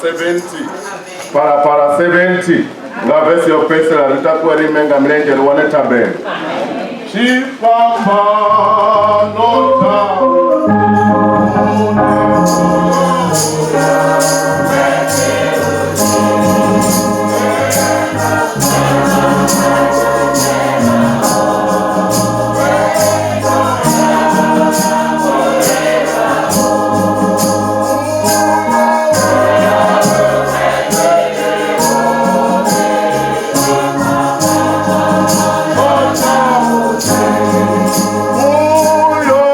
70 para 70 ngavesi yopesela litakuwa limenga mlenje luone tabe chipambanota Uyo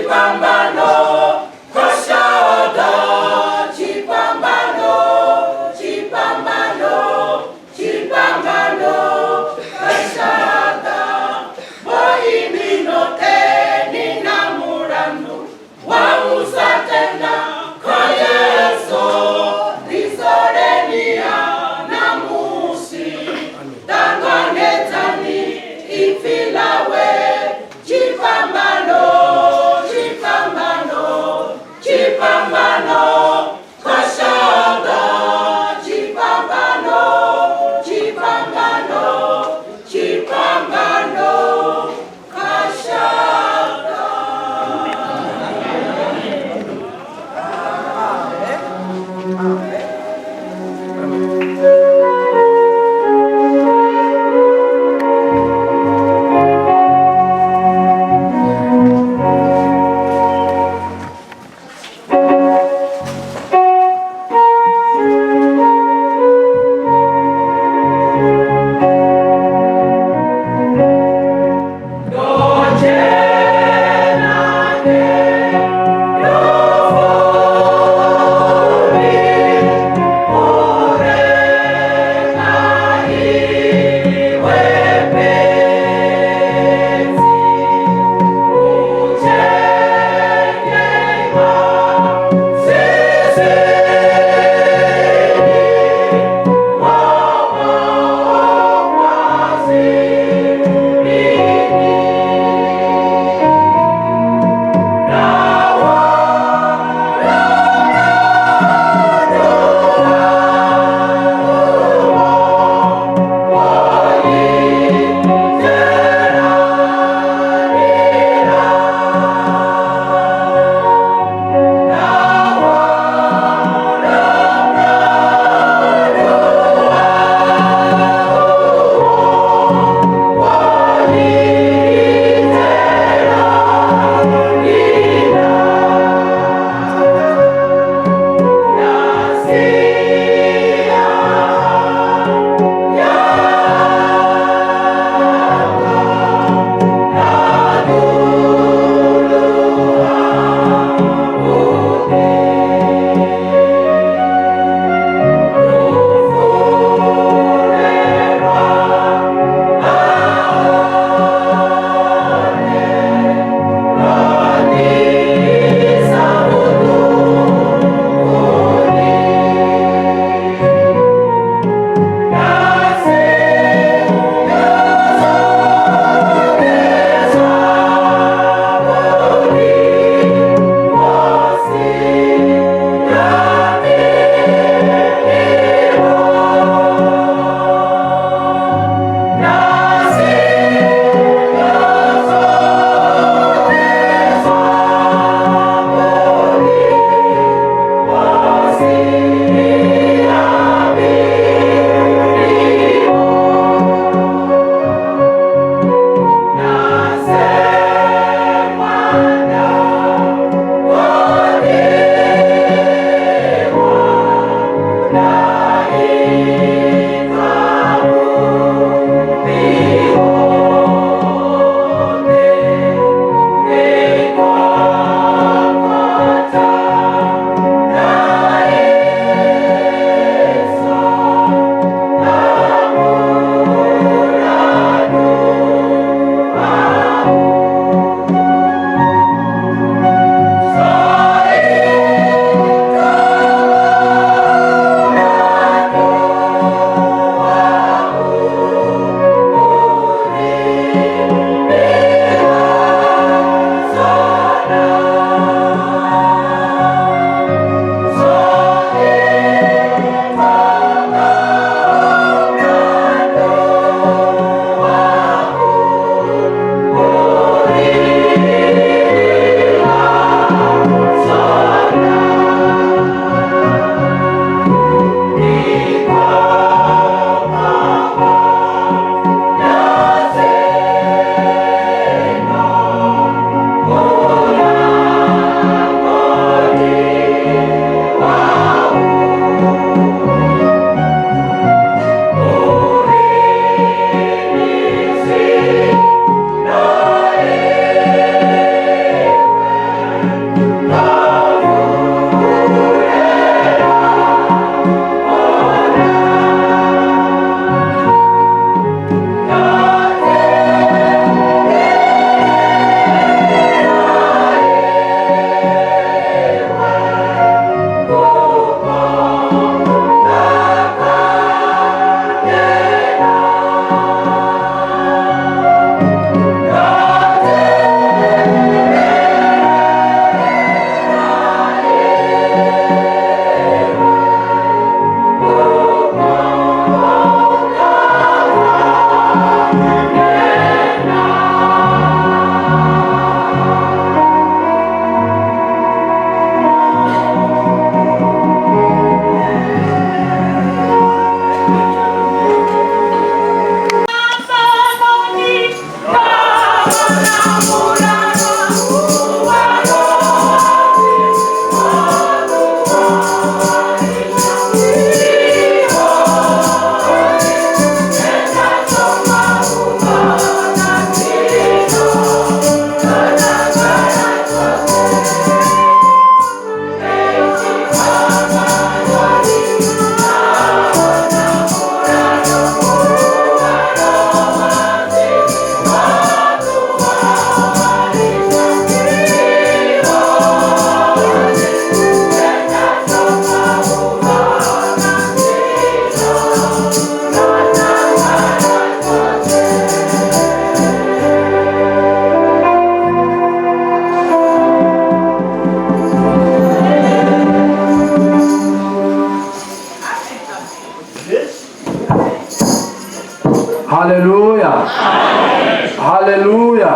chipambano, koshada, chipambano, chipambano, chipambano, koshada, boiminote nina murandu, wa usatenda, koyeso, risorenia, namusi, tangonetani, ifilawe, chipambano, chipambano, Haleluya.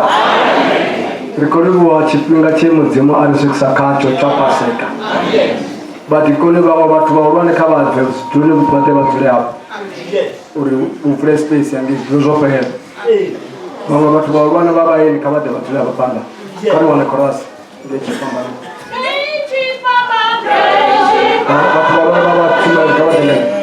Rikoliwa chipinga chemudzimu arisukisakacho cha Paseka. Badikoni baba batu baurwane kabave tuli mpate bazure hapo. Uri ufre space yangi zozo pehera. Mama batu baurwane baba yeni kabade bazure hapo panda. Kari wane korasi. Ndechi pamba. Batu baurwane baba tula kabade leo.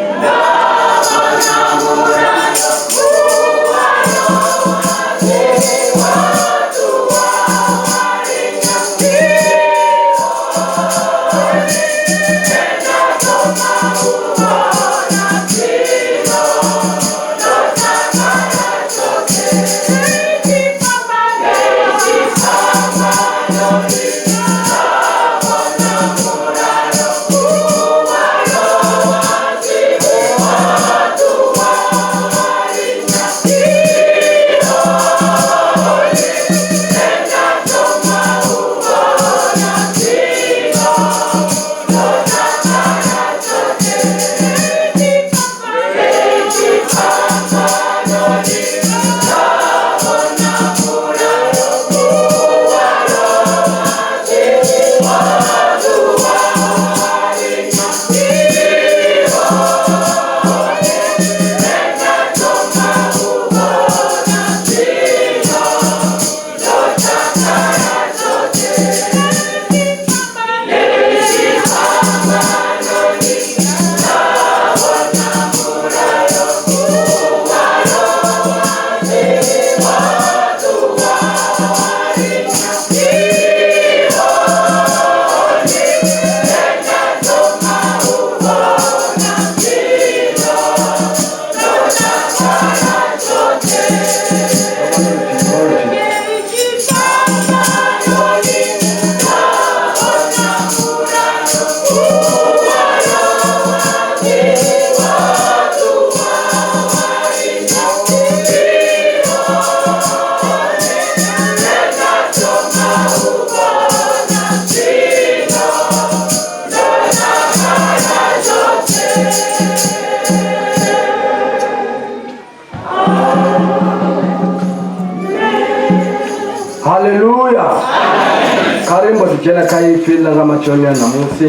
Jana kai fila kama chonya na musi.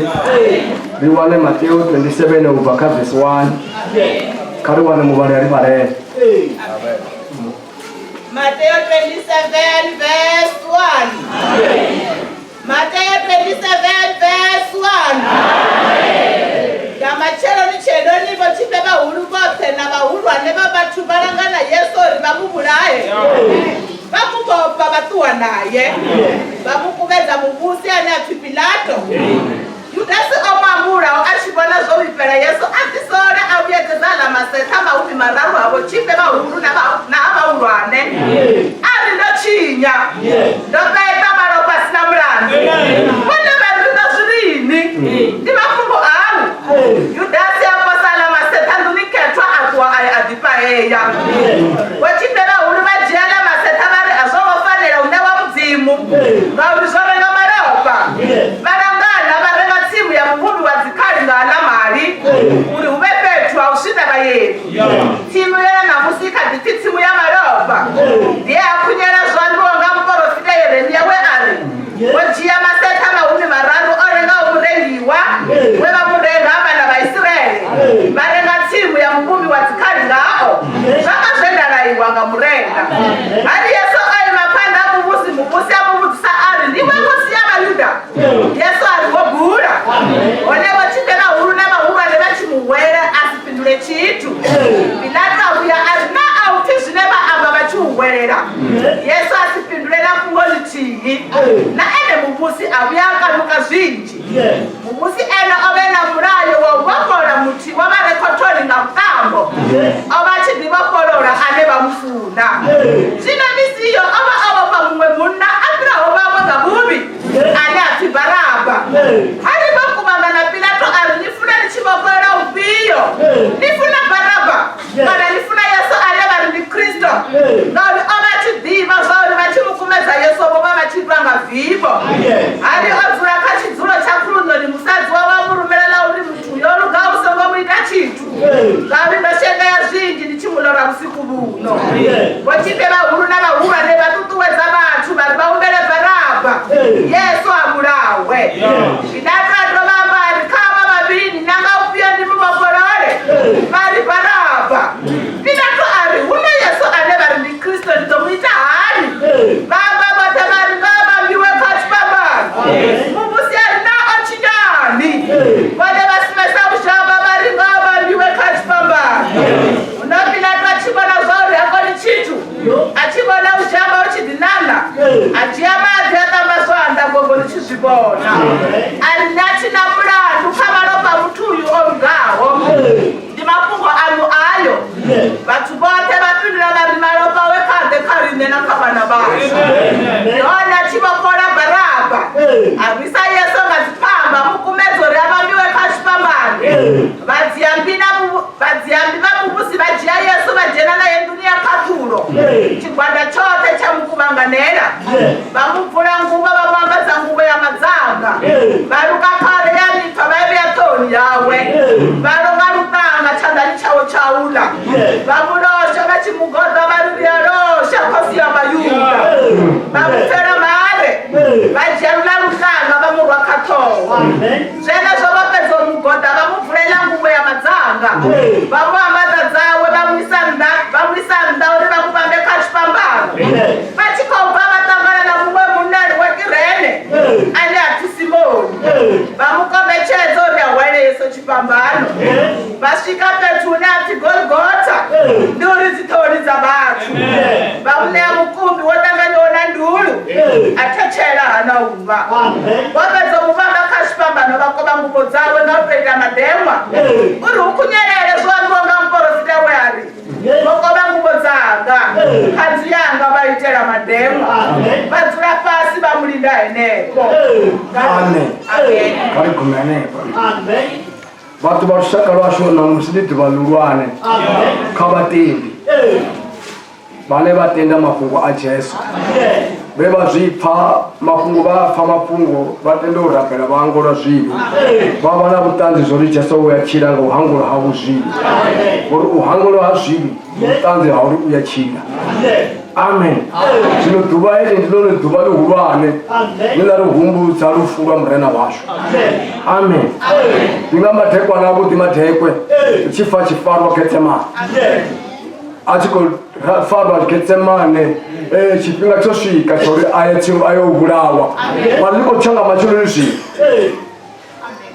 Riwale Matthew 27 over verse 1. Karuwane mubale aribare. Matthew 27 verse 1. Matthew 27 verse 1. Yamachero ni chero ni bochipe ba huru bote na ba huru ane ba batu barangana Yesu ribamubulaye. Bamukopa batuwa naye. Bamukubeza mubusi ane Pilato. Yudasi omamura ashibona zobipera Yesu atisore abiyetezala maseta maubi mararu abo chipe ba huru na abawurwane. Ari ndo chinya. Ndo kaita maro pasina murandi. Wone baruda zurini. Ndi bafungo awu. Yudasi aposala maseta nduni ketwa atwa adipa eya. Wachipe ba huru bajela maseta bari azogofanela unewa mzimu. Bawuzore nga maropa. Barangana baranga timu ya mhulu wazikali nga alamari. Uri ubepetwa ushida bayetu. Timu yela na musika diti timu ya maropa. Diye akunyera zwangu wanga mporo fide yeremia we ari. Wajia maseta mauni maranu orenga umurengiwa. Weba murenga hapa na Israeli. Barenga timu ya mhulu wazikali nga ao. Shaka zenda na iwanga murenga. Hadi Yesu ayi mapanda mubusi amubusa ari. Niwe kusi ya mayuda. Yesu aliwogura. One wachitena huru na mahuru alebachi muwele asipindule chitu. Pilato abuya azna autishi neba ababachi uwelera. Yesu asipindule na kungoli chihi. Na ene mubusi abuya kanuka zinji. Mubusi ene obena murayo wa wakora muti wabare kotori nga mtambo. Obachi dibakolora aneba mfuna. Zina misiyo oba pa mwe muna abra oba wanga bubi. Ane ati baraba. Hari bakumanga na Pilato ari nifuna nichibokora ubiyo. Nifuna baraba. Kana nifuna Yesu aleba ni Kristo. Noli obachi diva zori bachi mukumeza Yesu oba bachi branga vivo. Hari ozura kachi zuro chakuruno ni musazi wa murumela uri mtu yoru gauso ngo mwita chitu. Gabi bashega ya zinji nichimulora usiku buno. Wachipe ba huru na ba huru ne ba baba batabari baba mbiwe kachipambano mubusiari na achinyani vale vasimesa ushamba vari baba mbiwe kachipambano unopinda twachibona zvauri akoni chitu achibona ushamba uchidhinana achiyamadzi atamazvanda gogo lichizvibona ari natina mulandu kamanopa mutuyu orugaho ndimafungo anu ayo vatu vote vapindura vari malopa wekande karine nakavana vacho yona chivokora baraba arwisa yesu ngazipamba mukumedzori avambiwe kachipambano vadziyambi vamubusi vajiya yesu vajena naye dunia katuro chigwanda chote chamukuvanganera vamubvura nguva vamuambadza nguva yamadzanga varuka kare yamifa vaiveyatoni yawe varonga rutanga chandani chavo chaula vamurosha vachimugodha varuriyarosha kosi yamayuda vamufera mare vajarula rutanga vamurwa katowa zvenezvo vapedza mugodha vamubvurela nguva yamadzanga vamuambadza dzawe vamwisa nda uri vamupambe kachipambano vachikobva vatangana namumwe munani wekirene ane hatisimoni vamukombechedza uri ahwaine yeso chipambano vasvika petune ati golgota nduri dzitori dzavatu vamuneya mukumbi wotanganyona ndulu atechera hana umva wapedza muvamba kachipambano vakova nguvo dzavo ngaupenda madhemwa uri ukunyerere zvangonga muprofita weari vokova nguvo dzanga kadzi yanga vaitera madhemwa vadzura pasi vamulinda heneko karigumenepo vatu varushaka rwashona musiditi valulwane kavatendi vane vatenda mafungo a Jesu vevazvipfa mafungo vapfa mafungo vatenda urapela vaangora zvivi vava na vutanzi zori Jesu uyachira nga uhangula havu zvivi uri uhangula ha zvivi vutanzi hauri uyachira amen zvino dhuva iri ndinone dhuva rihulwane nina rihumbudza rufu rwa murena washo amen ndinga madhekwana akuti madhekwe chifa chifarwa Getsemane achikofarwa Getsemane chipinga chosvika chori ayobulawa varikochanga machiro nezvinhu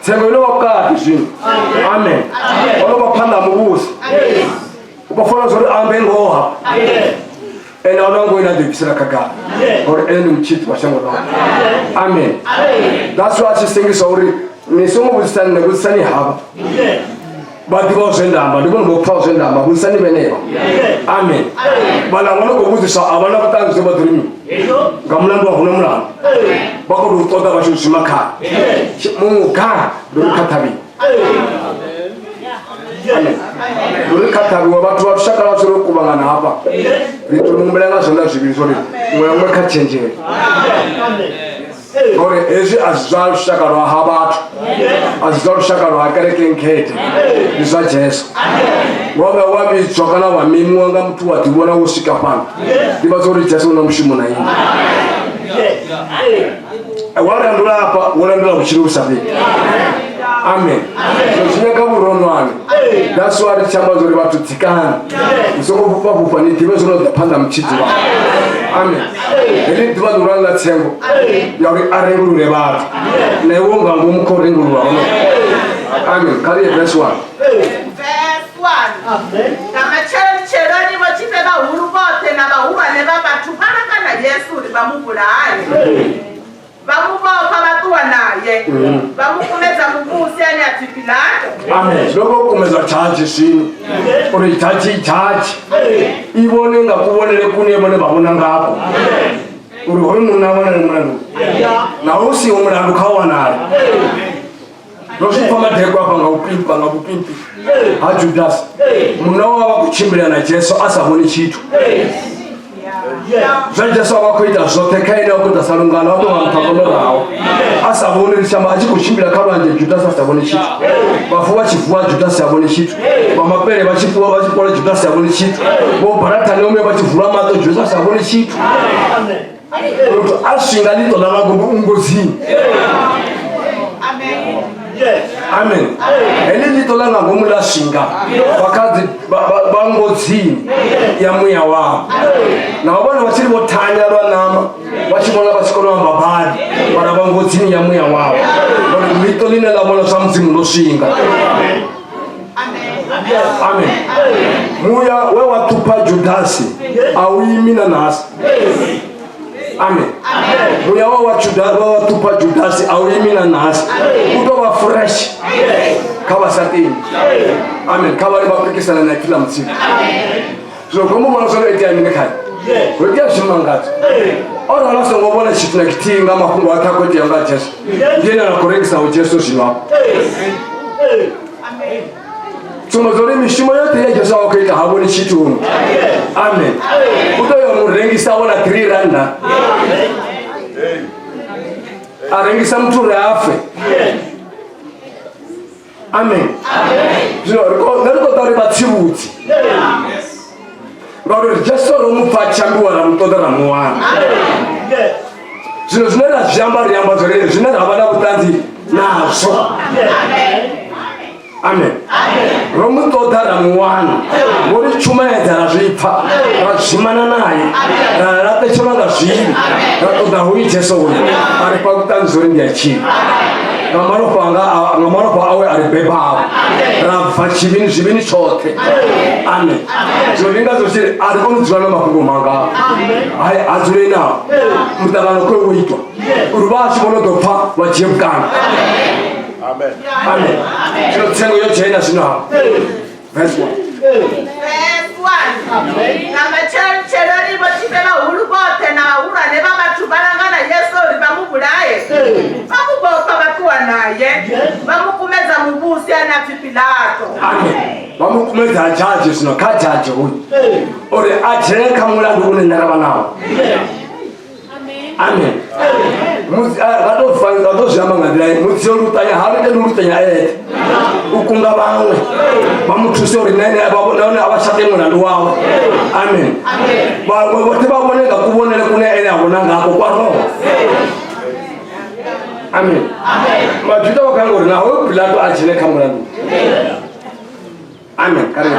tsengo inovakati zvinhu amen vanovapanda mubusi ukafanira zori ambe ngoha ene vanongoina ndepisira kagara ori ene muchiti vashango ravo amen that's why achisengesa uri nisongobudzisani nekudzisani hava vadivawo zvendamba ndivonogopfawo zvendamba budzisani veneva amen vanhu vanogobudzisa havana kutanzi zvevadhurimi ngamulandu wahuna mulandu vakodokutoda vachizvimakara mumugara ndorikataviwa ndorikataviwa vatu vatushaka vachiri kuvangana apa ritonumbelenga zvonda zviviri zvori mweya umwe kachenjeri ore ezvi azvizva rushaka rwahavatu azvizva rushaka rwakereke nkete ndizva Jesu wave wabidzwa kana wamimi wanga mutu wativona wosvika pano ndivatsori Jesu una mushumo na ini warandula apa worandula kuchiri usavi amen zvineka vuronwane ndaswari chamba zori vatu tsikana usokopupapupa nitive zvinodapanda muchidzi wavo amen iri ndiva duranga tsengo yauri arengurure vatu newo ngangu mukorengurura uno amen kariye verse 1 kamachero nivo chipe vahuru vote na vahurwane vavatu vanangana Yesu uri vamubulaye vamuvopa vatuwa naye vamukumedza mubusi ani ati Pilato amen zvinokokumedza chachi zvino uri chachi ivone ngakuvonere kune vone vavona ngapo uri hoyu munhu avonere mulandu nausiwo mulandu kawanari nozvipa madheko apa ngavupimpi haJudasi munhu wava kuchimbira naJesu asavone chitu zvaJesu avakuita zvote kaina kuita salungano vatomamutakonorawo asavone rishamba achikuchimbira karwanje Judasi asavone chitu vafu vachifuwa Judasi avone chitu vamapere vachipora Judasi avone chitu vobharatani omwe vachivhura mato Judasi avone chitu asvinga lito lavagombo ungozini amen Amen. Elili tolanga ngomula shinga. Wakazi bangozi ya muya wao. Na wabona wasiri botanya lwa nama. Wachibona basikolo mabadi. Para bangozi ya muya wao. Litoline la bona samzimu no shinga. Amen. Muya we watupa Judasi awimina nasi. Amen. Muya we watupa Judasi awimina nasi. Kutoka fresh. Kawa satini. Amen. Kawa liba kukisana na kila msiku. So komu mwana solo eti ya minekani. Wekia shimangati. Ora alaso ngobona shituna kitinga makungu watako eti yanga Jesu. Jena na korekisa wa Jesu shima. Amen. Tumazori mishimo yote ya Jesu wakaita haboni chitu. Amen. Utoyo murengisa wana 3 randa. Arengisa mtu rafe. Amen. Naliko tari batibuti. Ngaro Jesu romupacha ngwa ramutodara mwana. Zinera jamba riamba zore zinera abana butanzi naso. Amen. Romu todara mwana. Muri chuma ya zaripa. Rashimana naye. Rate chuma gashi. Rato dahui Jesu we. Aripa butanzi zore ndia chi. Ngamaro kwa awe aribeba. Rafa chibini chote. Amen. Zolinga zosiri arikonu zwana makungu manga. Aye azurena. Mutabano kwe wito. Urubashi bono dopa wajibkana. Amen. Amen. So tengo yo chena sina. Verse 1. Verse 1. Namba cherori bochibela urubote na ura ne baba tubalanga na Yesu ribamubulaye. Bamuboka bakuwa naye. Bamukumeza mubusi ana Pilato. Amen. Bamukumeza jaji sino ka jaji huyu. Ore achereka mulando kune naraba nao. Amen. Gado fanga gado jama ngadai mutiyolu tanya haride nuru tanya ukunga bangwe bamutuse ori nene ababona abashate mulando wawe. Amen. Bote baboneka kubonela kune ene abona ngako kwa roho. Amen. Majuda wakangori na ho Pilato achereka mulando. Amen. Kare.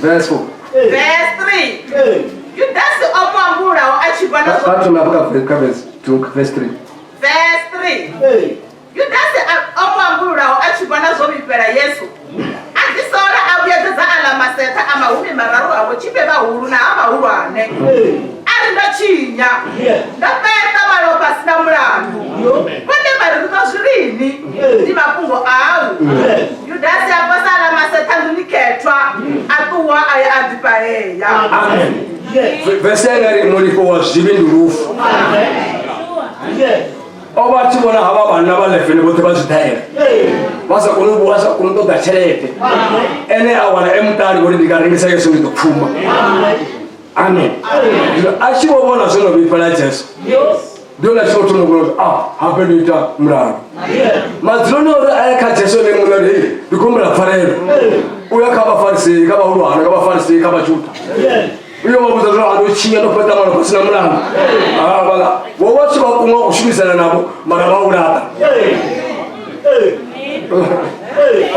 Verse 4. Verse 3. Judasi omwambura wa achibana so. Verse 2 verse 3. Verse 3. Judasi omwambura wa achibana so bipera Yesu. Akisora abuyeza alama seta amahumi mararu abo chibeba huru na amahuru ane. Ari ndachinya. Ndapeta malopa sina mulandu. Kwende bari kuzvirini. Ndimapungo awu. Judasi aposa alama seta ndiketwa. Atuwa aya adipaeya. Amen. Verse 9 muliko wazibindi rufu. Obati bona haba bana balefene bote bazitaira. Basa kunubu basa kunuto gacherete. Ene awana emtari bori dikarengisa Yesu ndopfuma. Amen. Ashibo bona sono bipala Jesu. Dola sho tuno go hapenita mrano. Mazlono aka Jesu le mulari bikombera farero. Uya kaba farisi kaba urwana kaba farisi kaba chuta. Uyo babuza ado chinya no peta mara kusina mulanga. Bala. Wowachi bakumwa kushimisana nabo mara baurata.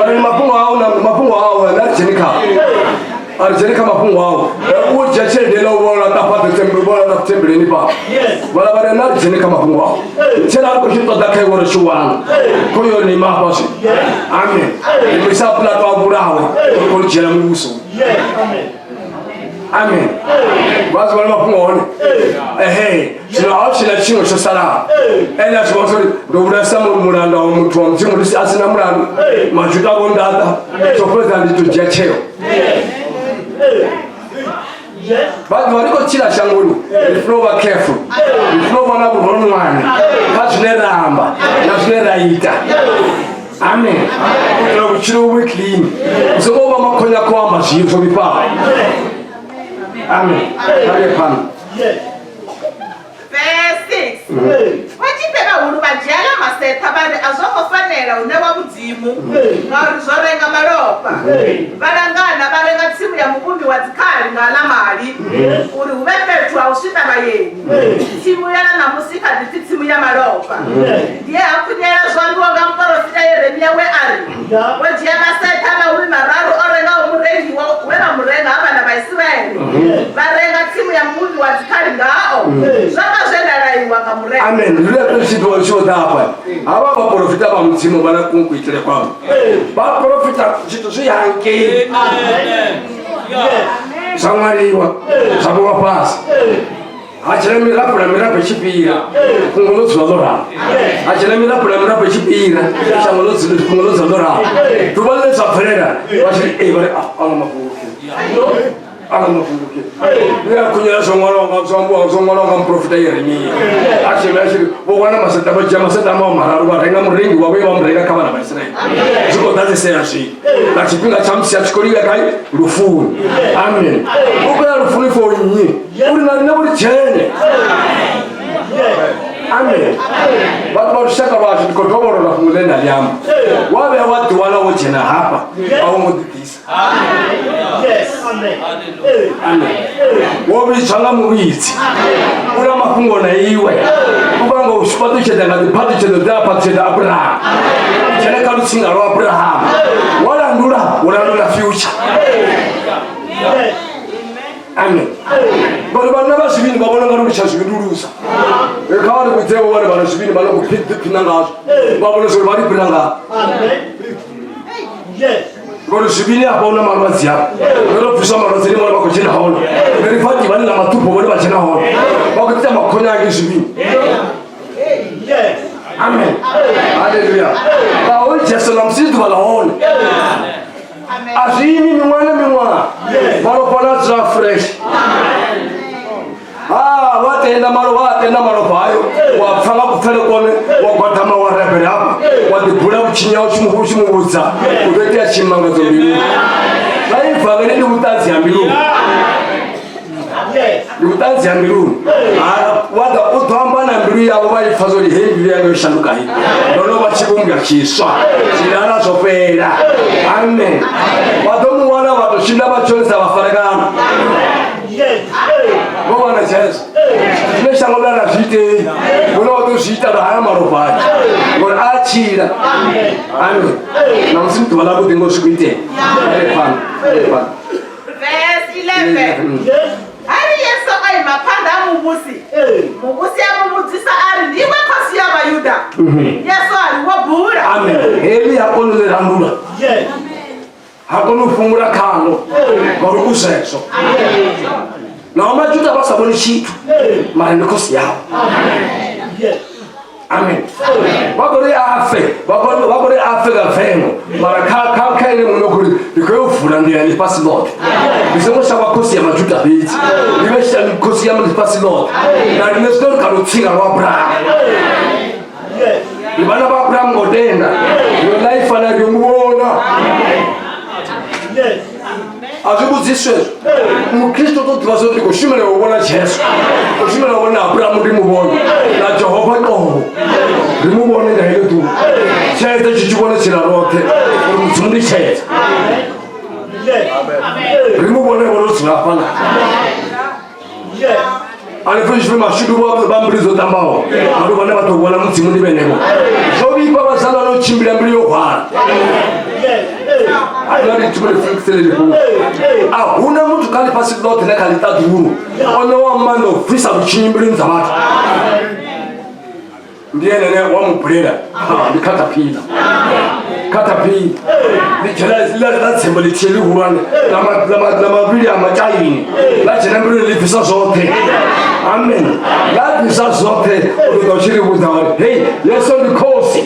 Ari mapungo hao na chenika. Ari chenika mapungo hao. Uo jache de lo wala tapata tembe bola na tembe ni ba. Wala bara na chenika mapungo hao. Chela ko shito da kai wora shuwana. Koyo ni mahoshi. Amen. Misa plato aburawe. Ko chela muso. Amen. Amen. Wazi wala mapungo sino option chingo cho sala. Ela sponsor do burasa mulanda wa mtu wa mzimu lisi asina mulanda. Majuda gondata. So president to jecheo. But waliko chila shangulu. If no were careful. If no one will run one. Katunera amba. Katunera ita. Amen. Ilo chilo weekly. So over makonya kwa mashi so bipa. Amen. Verse 6. Wachipela ulu bajala maseta bari azokofanela unewa budziwa. tsimu ngauri zvorenga malopa valangana varenga tsimu ya muvumbi wa dzikhali ngala mali uri huve fhethu ha u swika vayeni tsimu yana namusika diti tsimu ya malopa ndiye hakunyela zwandiwa nga muprofita Yeremia we ari wejiya masetha mahumi mararu orenga umurengi we vamurenga avana vaisraeli varenga tsimu ya muvumbi wa dzikhali ngao zvaka zvedalaiwa nga murengi. Amen. Ndile chito chota hapa aba baprofita ba mutsimo bana kunkuitire kwabo baprofita chito ziyanke samariwa sabuwa pasi achira mira pechipira kungolo dzodora achira mira pechipira kungolo dzodora tubale saferera wachiri ebare amafuruke amafuruke ya kunyela zongwala muprofita Yeremia achiri bokwana maseta mararu varenga murengi wawe vamurenga kavana vaisraeli ziko dzazisera zvi nachipinga chamusiya chikoriga kai rufuni. Amen. Ukoya rufuni for nyi uri nari naburi chene. Amen. Watu warushaka watu nikotoboro na kumulenda liamu wawe watu wala wochena hapa au muditisa. Yes. Amen. Wawe changa muwizi ula makungo na iwe kubango ushupatu cheda na dipatu cheda dapa cheda Abraham chena kalu singa lo Abraham wala ndula future. Amen. But bana basibini babona ngalo bichashibidulusa ekawari kutewo wale bana sibini bana kupinanga babona so bari pinanga. Yes. Bolo sibini hapo una marwazi hapo bolo fusa marwazi ni mwana bakochena hono bali fati bali na matupo bali bachena hono bakutita makonya yake sibini. Yes. Amen. Hallelujah. Bawo Yesu na msitu bala hono. Amen. Azini mimwana balo pona za fresh. Watenda maro payo wafanga kufele kone wakwatama warebera hapa wadibula uchinyao chimubuza ubetea chimanga zobiru laifa ngene utanzi ambiru utanzi ambiru wada utamba na ambiru yabo bayifazoli hebi yango shanduka hivi nono bachibunga kiswa sinana sopera. Amen. Wadomu wana watoshinda bachonza bafaragana. Yes. Go on, Jesus. Let's go down the street. Go down the street. The higher marofai. Go achira. Amen. Now, since we are going to school today, verse 11. Ari yeso ai mapanda mubusi. Mubusi amubutisa ari ndiwe kosi ya Bayuda. Yeso ari wabura. Amen. Eli hakono le randula. Yes. Hakono fumura kano. Koruku sexo. Na wamajuda basaboni chitu marende kosi yao. Yes. Amen. Bagore afe gafemo maraka kaile munokuri bikoyo furandi ya pasi lot. Bisomo shaba kosi ya majuda bizi. Nimesha kosi ya pasi lot. Na nimestor karutsinga wa Abraham. Yes. Ibana ba Abraham godenda. Your life ana yumuona. Yes. Azibuziswe mukristo to twazote ko shimele ubona Yesu ko shimele ubona Abraham ndimubona na Jehova ko ndimubona ndahelo tu chete chichibona chirarote umutsundi chete. Amen. Ndimubona bolo tsapana. Yes. Alifundishwe mashudu bambrizo tambao ndo bana batogwana mutsimundi beneko zobi baba sala no chimbira mbiri yo kwa. Alori tumele fixele ko una mtu kali pasi lote na kalita duru ono wa mando fisa chimbiri nzabata ndiye nene wa mubreda nikata pila nichela zila sembali cheli hurane lama bili amachayini la chenambiri lifisa zote. Amen. La lifisa zote udoshiri buzawari hey yeso nikosi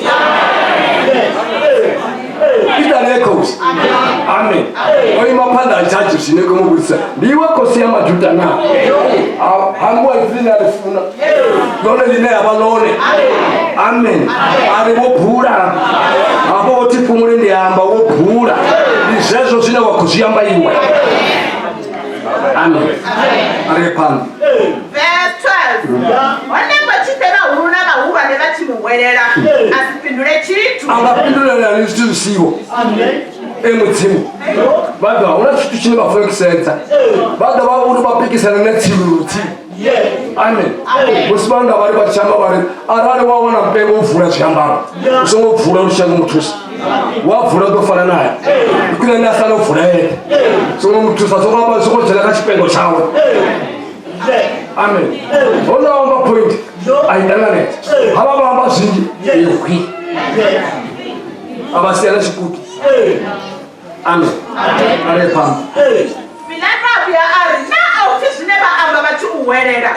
Echoes. Amen. Oyi mapanda chachu sineko mubisa. Ndiwe kosi ya majuta na. Hangwa ifina alifuna. Lone line abalone. Amen. Ari wopura. Abo otipu mulindi amba wopura. Nisezo sina wakosi amba iwe. Amen. Ari pan. Verse 12. Onemba chitera uruna ba uba ne bachimu uwerera asipindule chitu angapindulira lisitusiwo emutsimu bada unachiti chine bafekisenta bada baburu bapikisana netsiruti amen musibanda bari bachamba bari arare waona mpengo uvura chambaro usongo uvura ushanga mutusa wavura dofana naye kuna nasana uvura yete songo mutusa songo songo jela kachipengo chawe amen ona wamba point aidalanet hababa amba zingi yekwi abasiana shikuti amen arepam Filapia ari na office never amba bachu uwerera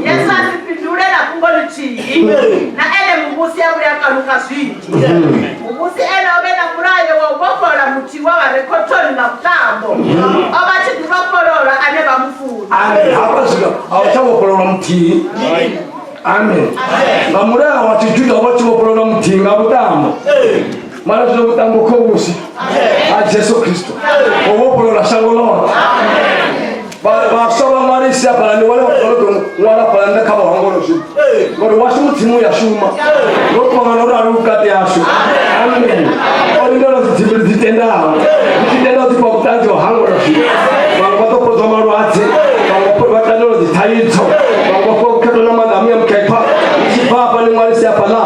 Yesu asipindulera kungolichi na ele mubusi yabu yakaluka zwingi mubusi ele obena murayo wa ubokora mutiwa wa rekotoni na mtambo abachi dibokora ane bamufuna amen abazika awachabokora muti amen bamuraya watijuda abachi bokora muti ngabutambo mara tunabutambo kobusi a Yesu Kristo obokora shangolo basaba marisia palani wale wala palanda kama wangolo shi ngoro washu timu ya shuma ngoko ngalo arukate ashu amen olindolo zitenda zipokutazo hangolo shi wangoto pozomaro ate wangopo batalo zitayizo wangopo kadona madamia mkepa sipapa ni marisia pala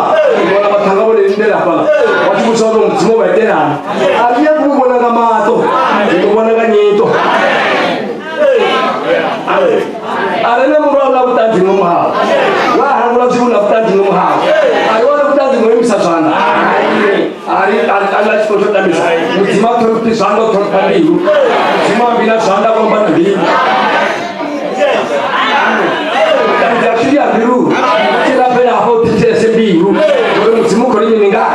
wala batangabo ndela pala watu kusono mtimo batena abia kubona kamato kubona kanyito arene murala butanzi ngomaha wa hangula zibuna butanzi ngomaha ayona butanzi ngoyimisa sana ari ala chikoto tamisa mutima to sando to paliru mutima bila sanda komba nabi kandi akhiya biru kila bela ho titese biru mutima ko ni ninga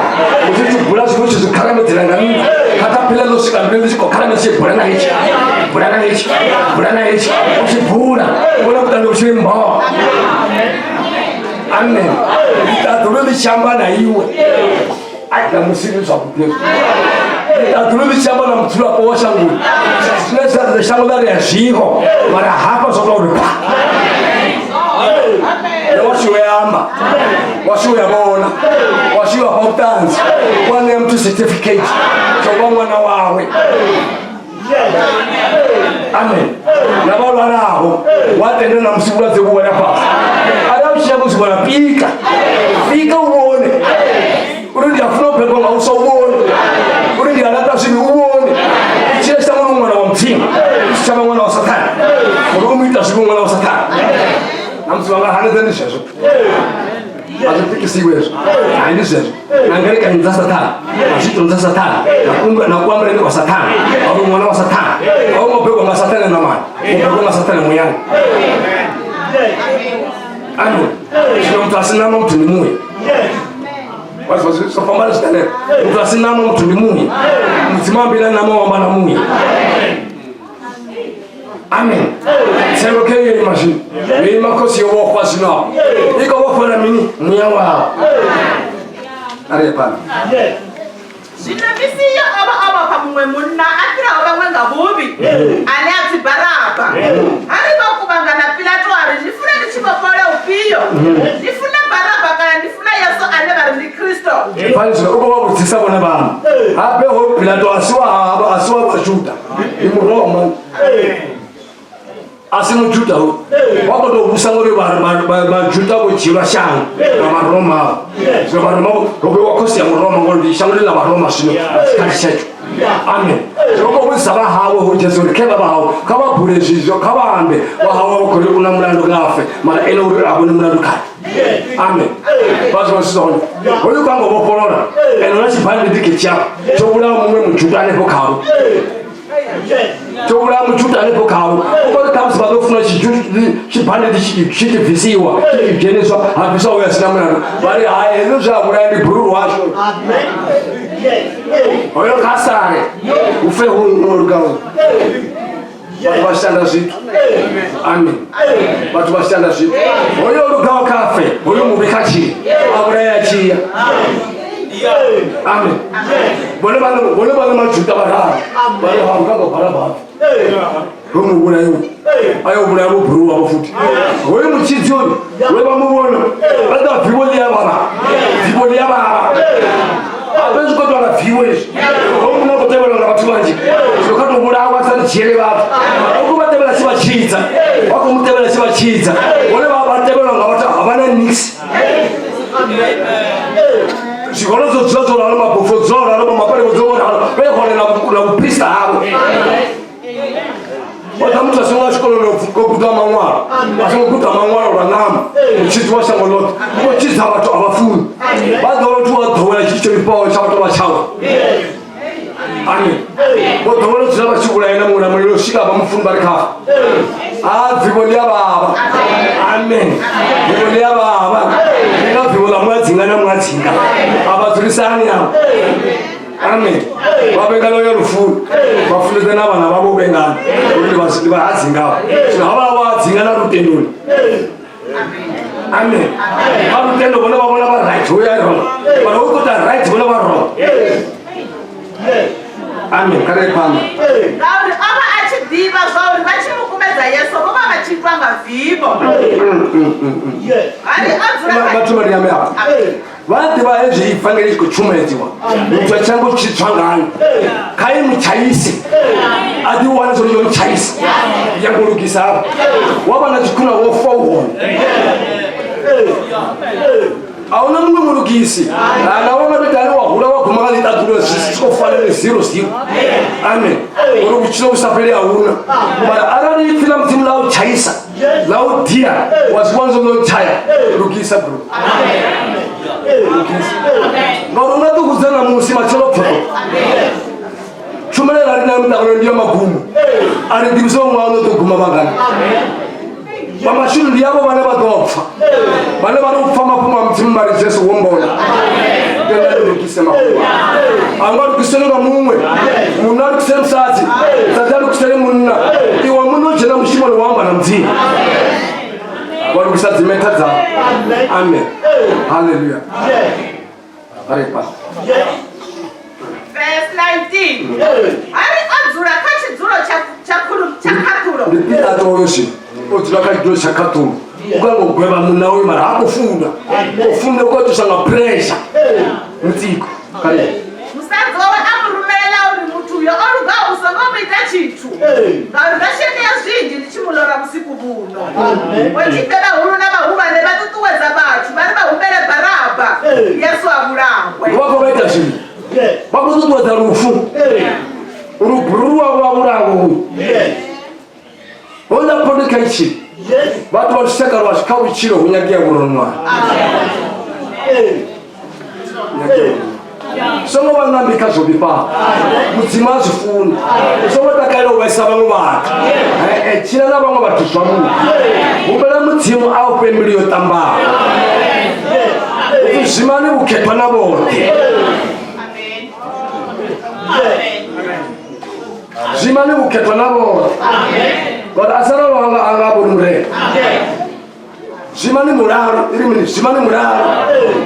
mutima bula sibuchu karame tirangami kata pila lo sikambe ko karame se burana hichi usipura wala kutando shimba amen taturudi shamba na iwe aka musiri sabuke taturudi shamba na mtula kwa shangu sasa za shamba ya shiho mara hapa sotori washiwe amba washiwe bona washiwe hotanzi wane mtu certificate kwa mwana wawe amen nabalo araho watende na msibula zebuwa yapa arabisha msibula pika uone urudi afuna pepo nga uso uone urudi alata sibi uone ichile sama mwana wa mtima sama mwana wa satani urumi tasibu mwana wa satani namsibanga hanezeni sheso azipiki siwezo ainisezo nangereka hinza satani asitunza satani na kuamre ni kwa satani au mwana wa satani au mpepo wa satani na mwana mpepo wa satani muyani amen sio mtu asinama mtu ni muye wasi so pambana stale mtu asinama mtu ni muye msimama bila na mama na muye amen sema keye imagine ni makosi yo kwa sina iko wako na mini myawa arepa Sinabisi ya aba kamwe munna atira aba wenga bubi ani ati baraba ari bakubanga na Pilato ari nifuna nichibokole upiyo nifuna baraba kana nifuna Yesu ane bari ni Kristo fanzo uko wabo tisabona bana abe ho Pilato aswa bajuda imuroma asino juda wako do busangore ba juda ko chira shang na Roma so ba Roma ko ko si Roma ngol shangole la Roma sino kasetu amen roko busaba hawo ho Jesu ke baba hawo kaba burejizo kaba ambe wa hawo ko kuna mulando ngafe mara eno uri abone mulando ka amen bazo so oyo kango bopolora eno na chipande dikecha chobula mumwe mujudane ko kawo chobula mujudane ko kawo ko kamsi bazofuna chipande dichiti visiwa chigeneswa abisa oya sinamana bari eno jabura ndi buru washo amen oyo kasare ufe urugao bashanda zitu amen batu bashanda zitu oyo urugao kafe oyo mubikachi abura yachiya amen bole bana majuda bara bale hanga ko bara ba rumubona yo ayo bura bo buru abo futi we muchizoni we bamubona bada viboli yaba abenzi kodwa na viewers omuna kutebela ngabathu manje sokato bura abathanda jele baba ukubatebela sibachitsa wakumutebela sibachitsa wona babatebela ngabathu abana nix sikolo zozo la mabofo zora la mapale zora be khona na priest habo wata mtu asinga sikolo lo Kutama ngwala asinga Kutama ngwala la nama uchiti wa shangolota ko chitsa abantu abafuni badolo tu wadowela chicho lipawo chabato bachawo amen bodolo tsaba chikula ina muna mulilo shika bamfuni barika vibolia baba amen vibolia baba ina vibola mwatsinga na mwatsinga abatulisani yabo amen babengalo yorufu bafuleze nabana babo bengana ukuthi basidi bahazinga sinaba watsinga na rutendoni amen abutendo bona babona ba right uyayona bona ukuta right bona ba wrong amen kare pama ngauri aba achidiva zvauri vachimukumedza Yesu voma vachitwa ngavhibo ari adzura batumari yame apa vati vaezvi ifanire kuchumedzwa mutwa changu chitsvangani kai muchaisi adi wana zori yo muchaisi yangurukisa apa wabana chikuna wofa uone auna mumwe murukisi anaona betani wahula waguma litatulo sikofanele 00 amen uri kuchilo usapele auna bara arani fila mtimu lao chaisa lao dia wasiwanzo lo chaya rukisa bro ngoro ngatu kuzana musi machelo photo chumele lari na mtakalo ndio magumu ari dibiso ngwano to guma bangana mama shulu ndiyabo bane badopfa bane barupfa mapuma mtimu mari Jesu wombona ngenda rukisa makuwa angwa rukisenga mumwe munari kusema msati tadari kusema munna iwa muno jena mushimo lo wamba na mtimu wari kusati metaza amen hallelujah arepa verse 19 ari adzura kachidzuro chakaturo ndipita toyoshi otula kachidzuro chakaturo ukangogweba munna we mara akufunda ufunda ukotusanga pressure mutiko kare musadzi wawe amurumela uri mutuyo oruga usangomuita chitu ngauri ndashene yazvinji ndichimulora musiku buno wechipera huru navahuvane vatutuwedza vachu vari vahumbere Baraba Yesu avurangwe wako vaita zvinhu vakututuwedza rufu urubhururu wavo vavurango onda pondeka ichi vatu vatuseka rwazvikauchiro hunyagiya kuronwa somo vanambika zobipa mudzima zvifuna somo takaira uvaisa vamwe vantu china na vamwe vatu zvamunhu umbela mudzimu aupemberi yotambara zvimani uketwa navote zvimani uketwa navote but asara vanga angabonure zvimani muraro iri mini zvimani muraro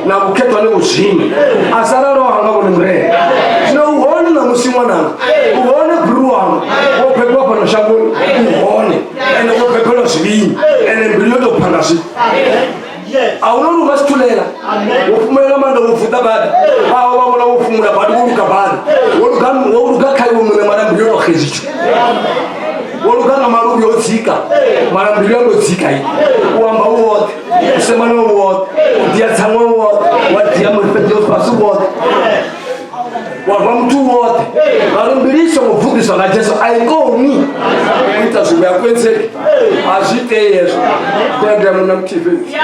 na uketwa neuzvimi asara ro angabonure zvino uhone na musimwana uhone guru wangu wopekwa pano shango uhone ene wopekwa zvivini ene mbiri yotopanda zvi aunori ungasitulela wofumela manda wofuta bada awo vavona wofumula badi woluka bada woluka kaiwo mune mara mbiri yotohezicho wolukanga marubi odzika mara mbiri yangodzika iyi uwamba uwote usemana uwote udiyatsamwa uwote wadiya mufedeopasi uwote wava mutu uwote mari mbiri isongobvukiswa najesu aikomi kuita zvinhu yakwenzeki hazviteyezvo kuenda muna mutipedzi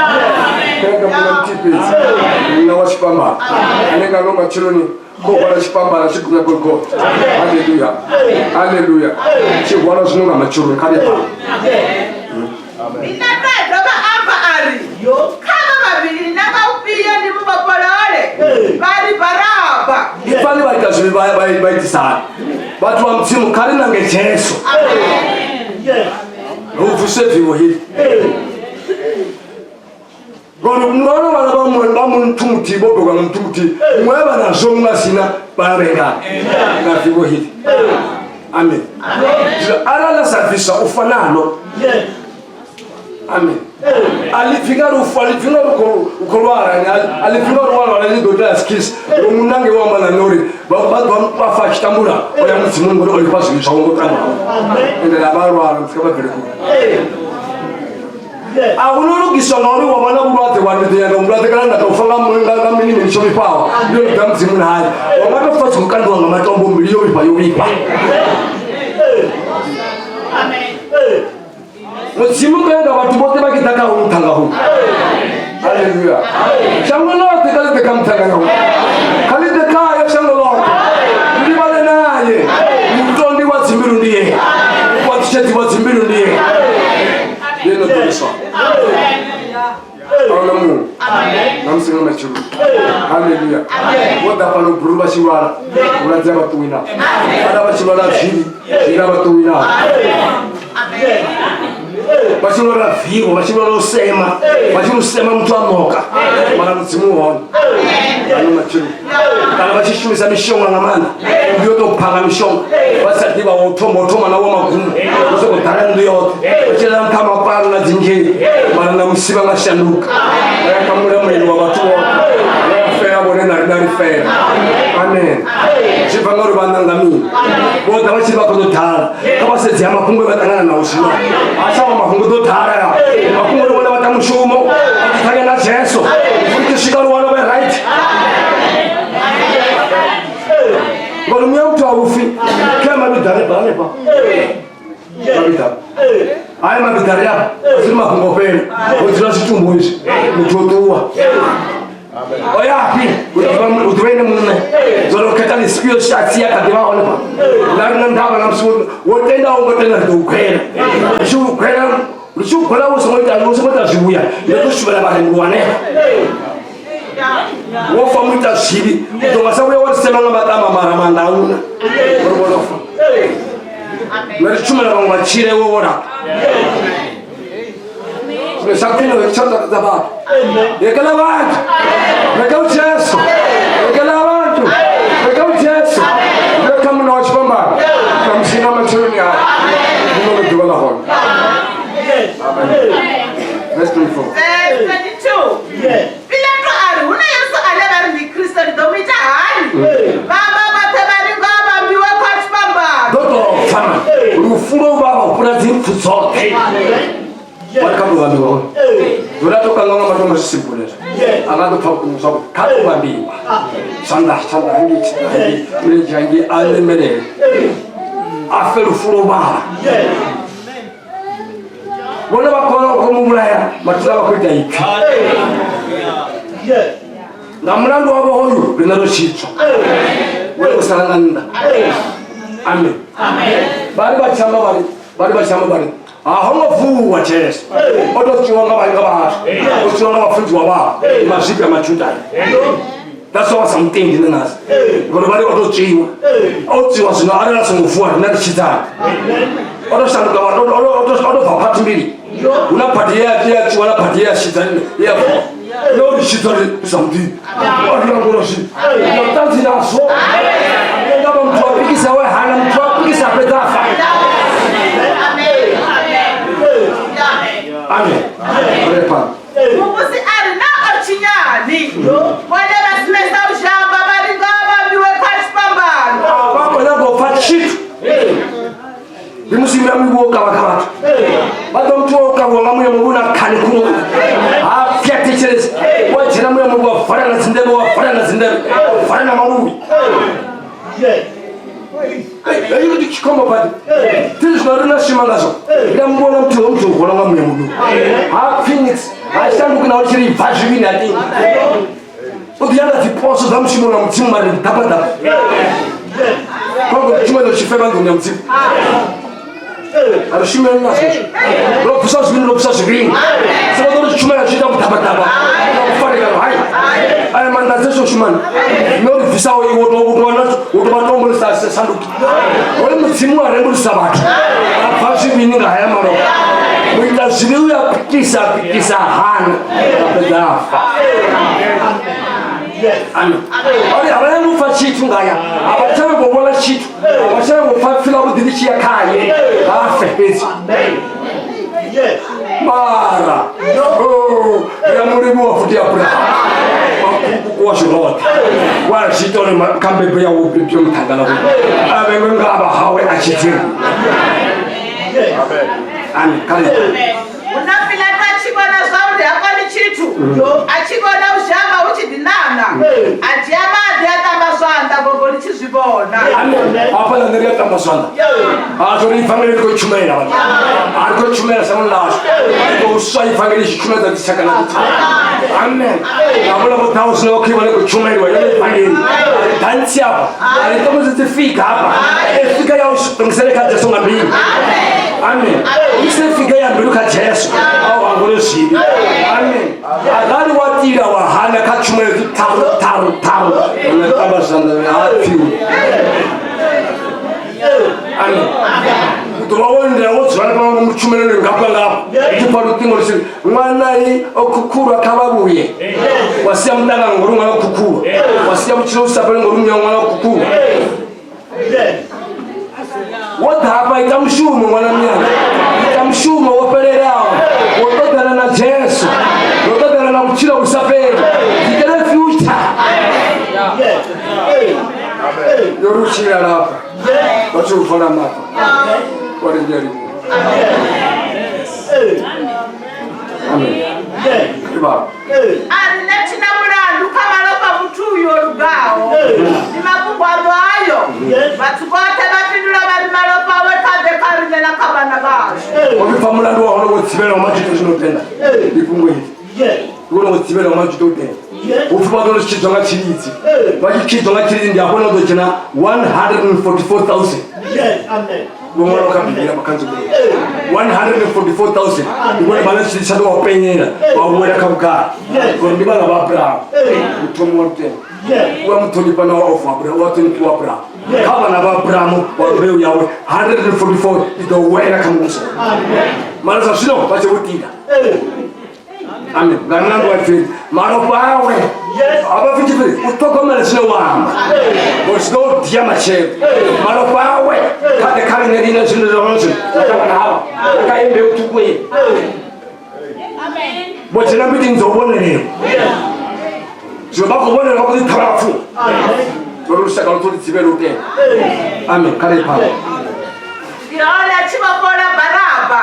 muna wachipambara anenge anoma chironi kokwana chipambara chigumya kwegota haleluya haleluya chigwana zvinonga machironi karepa inatadova apa ari kama vaviri nakaupiyo ndimuvapolole vari Baraba ifani vaita zvinhu vaitisana vatu vamudzimu kari nange Jesu rubvise bvivo hili mwana vana vamuntumutivi vobhekwa mumtumutivi mwe vanazvo mungasina varengana ngavhivo hili Amen. Arala service ufanalo. Amen. Alifika ukolwara alifika wala ndoda skills umunange wa mana nori bafa kitambula oya muzimu ngo oli kwasi bishawo tanga ende labarwa msikaba beleku awuno gisonga oli wabana bulwate wandite ya mulwate kana tofanga munga mini mishobi pawa ndio ndamuzimu na hali wabana fasi mukando nga matombo miliyo bipa amen. Muzimu kwenda watu bote bakitaka umtanga hu. Haleluya. Shangwe lote kalite kamtanga hu. Kalite kaya shangwe lote. Ndibale naye. Mtondi wa zimbiru ndiye. Kwa tisheti wa zimbiru ndiye. Yeno tuliso. Amen. Mungu. Amen. Namsinga machuru. Haleluya. Woda pano buruba shiwara. Unatia watu wina. Ada washiwara shiri. Shira watu wina. Amen. Bashirora vivo, bashirora usema, bashirora usema mtu amoka. Mara mzimu wao. Ano machiru. Kana bashishimiza mishonga ngamana. Ndio to panga mishonga. Basati ba otoma na woma gumu. Uzo kutarando yote. Bashira kama pala na zinjiri. Mara na msiba mashanuka. Ya kamura mwenu wa watu wote. Ya fea bone na fea. Amen. Chipangoro bandangami. Boda bashiba ko dotala. Kaba se jama kungwe batangana na ushima. Asawa mafungo dotala ya. Mafungo wala batamushumo. Akitanya na Yesu. Ukishikana wala ba right. Ngolo mtu aufi kama bidare bale ba. Babita. Aya mabidare ya. Sima fungo pele. Utira situmbo hizi. Mtotoa. Oyapi, utwende mume. Zolo katani sikio shati ya kadima ona pa. Na ndaba na msu, wotenda ngotenda dukwera. Shu kwela usomota zibuya. Yeto shubela ba ngwane. Wo famuta shibi. To masabu ya wasema ngaba tama mara mandauna. Borofa. Amen. Chumela ngwa chire wo ora. Sakino chota daba. Yekala watu. Yekala Yesu. Yekala watu. Yekala Yesu. Yekala mna wachomba. Kamsina machoni haya. Mungu ndiwala hon. Amen. Verse 24. Verse 22. Bila ndo ari una Yesu aleba ndi Kristo ndomita hani. Baba batabari ngaba mbiwe kwa chpamba. Doto fama. Ufulo baba kuna zifu zote. Wakabu wambi wao. Tunatoka ngoma matongo sisipuleza. Anado pakumusaba kato wambi. Sanda hangi mire jangi alemere. Afelu fuloba. Wala bakora ko mumulaya matula bakwita iki. Namulando wabo hoyo binaro shicho. Wala usalanganda. Amen. Amen. Bari bachamba bari. Ahonga fu wa Yesu. Odo chiwanga banga ba. Ochiwanga mafunzi wa ba. Mashipi ya machuta. That's what something in us. Gono bali odo chiwa. Ochiwa sino ara sungufua na kichita. Odo shanuka odo papati mbili. Una patia chiwa na patia shitani. Ya. No shitani something. Odo ngoro shi. No tanti na so. Ngaba mtwapikisa wewe hana mtwapikisa pedafa. Amen. Amen. Mungusi ari na ochinyani. Wale basimesa ujamba bari ngaba biwe kashpambano. Bako nabo fachitu. Bimusimira mwiboka bakabatu. Bado mtuoka wangamuye mubuna kane kuno. Afya techereza. Wajira muye mubwa fara na zindebe. Fara na marubi. Ayo dikikoma padi. Tiznorina shimangazo. Ndambona mtu kolanga mwemudu. Phoenix. Ashandu kuna ochiri vajibini ati. Odiana tiposo zamshimo na mtimu mari tabada. Kwa chuma ndo chifeba ndo mtimu. Arashime na naso. Ropusa shibini. Sema ndo chuma ya chita tabada. Fare kalo hai. Aya mandazeso shumani. No visao utomatombo sanduki. Wale mtimu arembo sabati. Afashi bininga haya maro. Mwita ziliu ya pikisa hana. Pedafa. Amen. Ori abana mufa chitu ngaya. Abachawe bobola chitu. Abachawe mufa fila budilichi ya kaye. Afe pesi. Yes. Mara. Oh, ya murimu wafutia Abraham. Kwa shuloti. Wala chitone kambe ya ubibyo mtangana huko. Abe ngaba hawe achitiri. Amen. Amen. Kale. Unapila tachibona saudi akali chitu. Achibona ushamba uchidinana. Ajama adiata maswanda gogoli chizibona. Amen. Apa na ndia tambaswanda. Azori family ko chumela bana. Arko chumela samun last. Ko usai family chumela da sakana. Amen. Abula ko taus no ki wala ko chumela wa yale family. Dansi apa. Ari to mo fika hapa. Fika ya usumsele ka Yesu nabii. Amen. Ise fika ya mbiruka Yesu. Au angole sibi. Amen. Agari watira wa hana ka chumela taru. Na tambaswanda afiu. Amen. Turawonde wotsana ba muchumele ngapanga. Ikiparu tingolisi mwana okukura kababuye. Wasia mdanga ngurunga okukura. Wasia muchilo sabale ngurunga ngwana okukura. What happened? Itamshuma mwana myanga. Itamshuma wopererao. Wototana na Yesu. Wototana na muchilo usapeli. Ikere future. Yorushira lapa. Wachu ufana mapa. Wale njeri. Amen. Iba. Ari netina murandu kamalopa mutu yorugao. Nimabungwa ayo. Batukote bapindula bali malopa wekade karine na kabana baje. Wabifa murandu wa hono wotibela omachito zinotenda. Bipungwe hizi. Wono wotibela omachito utenda. Ufipa dono chito nga chirizi. Waki chito nga chirizi ndi ahono dojena 144,000. Yes, amen. Wongolo kabibira makanzu bwe 144,000 ngone balance shado wapenyera wawera kabuka ko ndibala ba Abraham utomo wote wa mutoni pana of Abraham watoni ku Abraham kaba na ba Abraham wabeu yawe 144 ido wera kamuso amen mara shino bache utida amen ganando wa faith maro pawe aba fitibiri utoko mara shino wa was no diamache maro pawe kade kale ngedina shino zonse kama hawa kaimbe utukwe amen bochena biti nzobonere Joba ko bonere ko tarafu amen borusha ka utuli tiberuke amen kale pa Yole chibakora baraba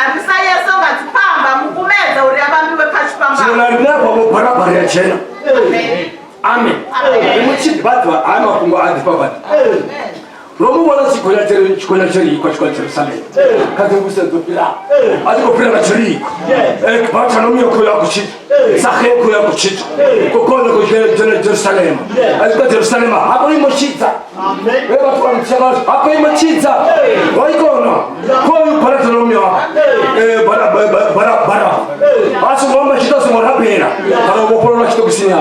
abisa Yesu batipamba mukumeza uri abambiwe kashipamba Sina nabo mu baraba ya chena amen emuchi batwa ama kungo adipaba Romu wala sikonya cheri kwa Jerusalem kazi nguse topira aziko pira na cheri bata no miyo ko yakuchi sahe ko yakuchi kokona ko Jerusalem aziko Jerusalem hapo ni mochita amen wewe watu wanachama hapo ni mochita waikono ko para no miyo bara asu ngomba chita simora pera kana bopolo na chito kusinya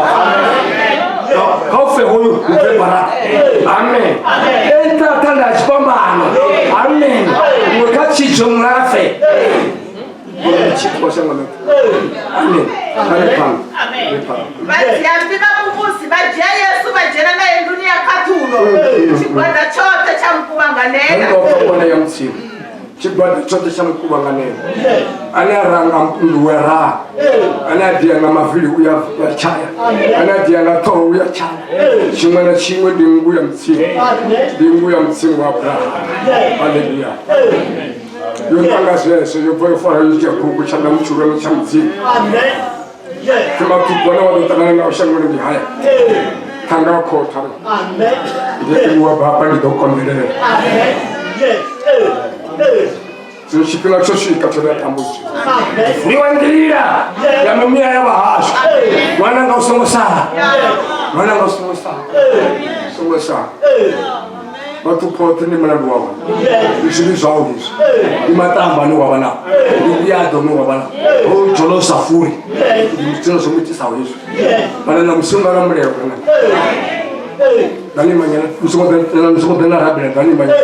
Kaufe huyu mpebara. Amen. Enta tanda chipambano. Amen. Mwekachi jomrafe. Amen. Amen. Basi ambiba kufusi baje Yesu bajena na dunia katulo. Chibanda chote cha mkubanganena. Ndio kwa ya msimu. Chibanda chote cha mkubanganena. Anaranga mduwera. Anadia na mavili ya chaya. Anadia na toro ya chaya. Chimana chimwe dingu ya msimu. Dingu ya msimu wa Abraham. Haleluya. Yontanga Yesu yopoye fora yujya kuguchana muchurano cha msimu. Amen. Yes. Kama tubona wadutana na ushangwe ndi haya. Tanga ko taro. Amen. Ndio baba ni dokondelele. Amen. Yes. Zishipila choshi katera tambuzi. Amen. Niwandilia ya mumia ya bahasha. Mwana nga usomosa. Mwana nga usomosa. Usomosa. Batu pote ni mwana duwa. Ishiri zaudis. Imatamba ni wabana. Iliado ni wabana. O cholo safuri. Mtino somiti saudis. Bana na msunga na mleo kana. Dani manyana msunga na rabira dani manyana.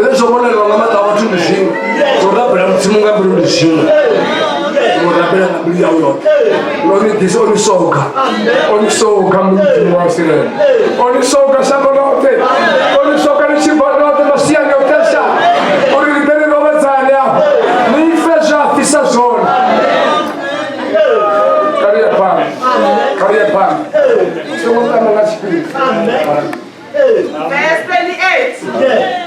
Lezo mwana wangamata watu ndishinga. Urabela mtimunga mbili ndishinga. Urabela mbili ya uyo. Lori disi onisoka. Onisoka mtimu wa sire. Onisoka sabanote. Onisoka nishibanote masia nyotesha. Orilibele roba zanya. Nifesha fisa zona. Karia pan. Karia pan. Semonda mangashipili. Verse 28.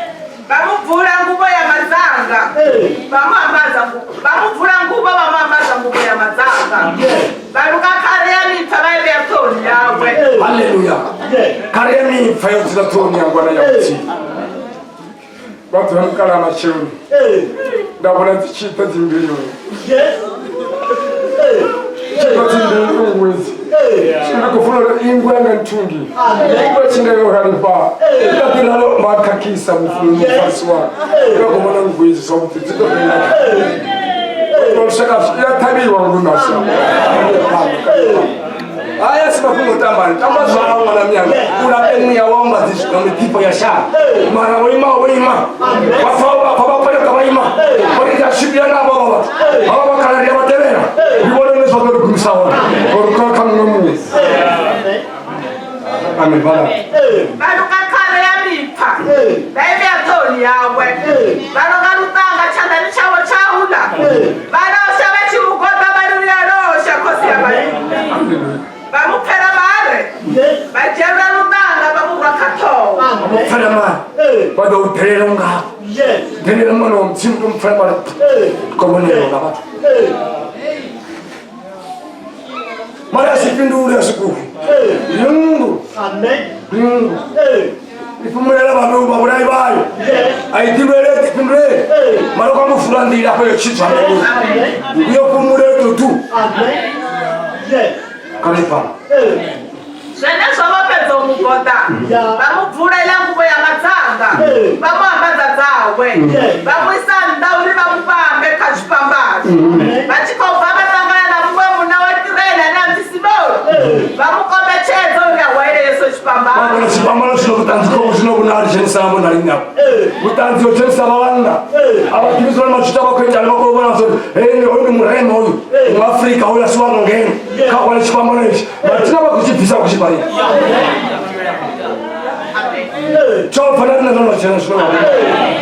Bamuvula ngubo ya mazanga. Bamuvula ngubo bamambaza ngubo ya mazanga. Baluka karemi tabaile ya toni yawe. Hallelujah. Karemi fayo zila toni yangu na yamuti. Watu hamkala machuni. Ndabona tichita zimbili. Chita zimbili uwezi. Shina kufuna ingwanga ntungi. Ingwa chinda yoharipa. Ila lalo makakisa mfulu mfaswa. Ila kumona ngwezi sobuti. Zito kwenye. Ya tabi wangu nasa. Aya siba kumutambani. Tamba zwa wana miyangu. Ula emu ya wamba zishu. Kami tipo ya shaa. Mara wima. Wafawa pabapaya kawaima. Wani ya shibia na baba. Baba kalari ya matevera. Iwole neso kado kumisawa. Koruka kama ngamu. Amen. Baluka kare ya mipa. Baby ya toni yawe. Baluka lutanga chanda ni chawo chahula. Baluka shabachi mukota balu ya rosha kosi ya bali. Bamupera mare. Bajera lutanga bamura kato. Bamupera mare. Bado uterera nga. Terera mano mtimdu mpera mare. Komonero nga batu. Mara sipindu ule asiku. Yungu. Yungu. Ifumela bamu baburai bayo. Aidibere tipindre. Mara kwa mfurandi la kwa chicha. Yo kumure tutu. Kalipa. Shana soba peto mukota. Bamuvula ila ngubo ya mazanga. Bamwambaza zawe. Bamwisanda uli bamupambe kachipambazi. Bachikofa batangana na mwe munawe tirena na mtisimoro. Bamukombe chezo ya waile yeso chipambazi. Bamuna chipambazi shino kutanziko shino kunari shenisa na muna rinyapu. Kutanzio chenisa bawanda. Abakimizu wale machuta bakwenja alima kwa wana sori. Ni huyu murema huyu. Mwafrika huyu asuwa ngengeni. Kwa chipambazi. Batina bakuchipisa kuchipari. Ciao fanare na nono c'è nessuno.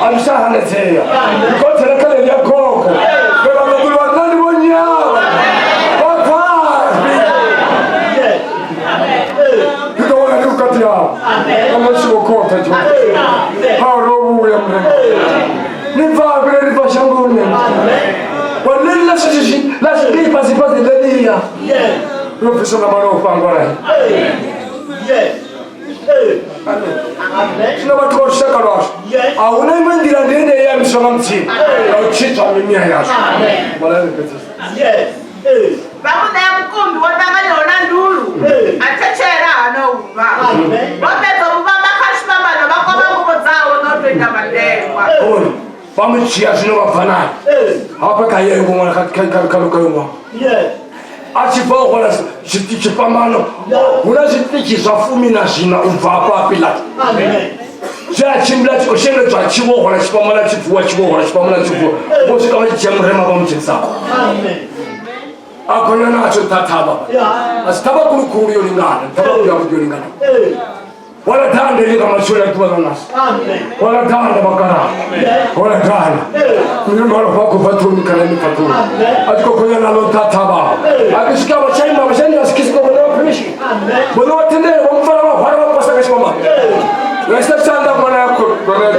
Amsa haneteya. Kote na kale ya koko. Beba ngulu wanani wonyao. Papa. Ndio wana ni ukati yao. Kama sio kota jo. Hao roho ya mre. Ni va vile ni vashangu ni. Wale la sisi la sisi pasi pasi delia. Professor na maro pangora. Sina watu wa shaka rosh. Auna mandira ndende ya mshamanti. Au chicha mimia yash. Wala ni peti. Bamuna ya mkumbi watangani ona ndulu. Atachera ano uva. Wapezo mubamba kashmama na bakoma ngubo zao noto ina madewa. Oni. Bamu chia sino wafana. Hapa kaya yuko mwana kaluka yuko. Achifa wala chipamano. Una chitiki safumi na shina umfapa pilati. Amen. Ja chimbla chiko shenge twa chiwo wala chipamana chifuwa chiwo wala chipamana chifuwa. Bosi kama chemrema bamchisa. Amen. Akona na acho tataba. Asitaba kulukuru yolingana, taba yolingana. Wala tande ni kama shule tuwa nas. Amen. Wala tande bakara. Wala tande. Ni mara fako fatu ni kana ni fatu. Atiko konya na lonta taba. Akishika bachai mabashani asikisiko bwana pemishi. Amen. Bwana watende wamfara wa fara wa pasa kashima. Nasta chanda bwana yako bwana.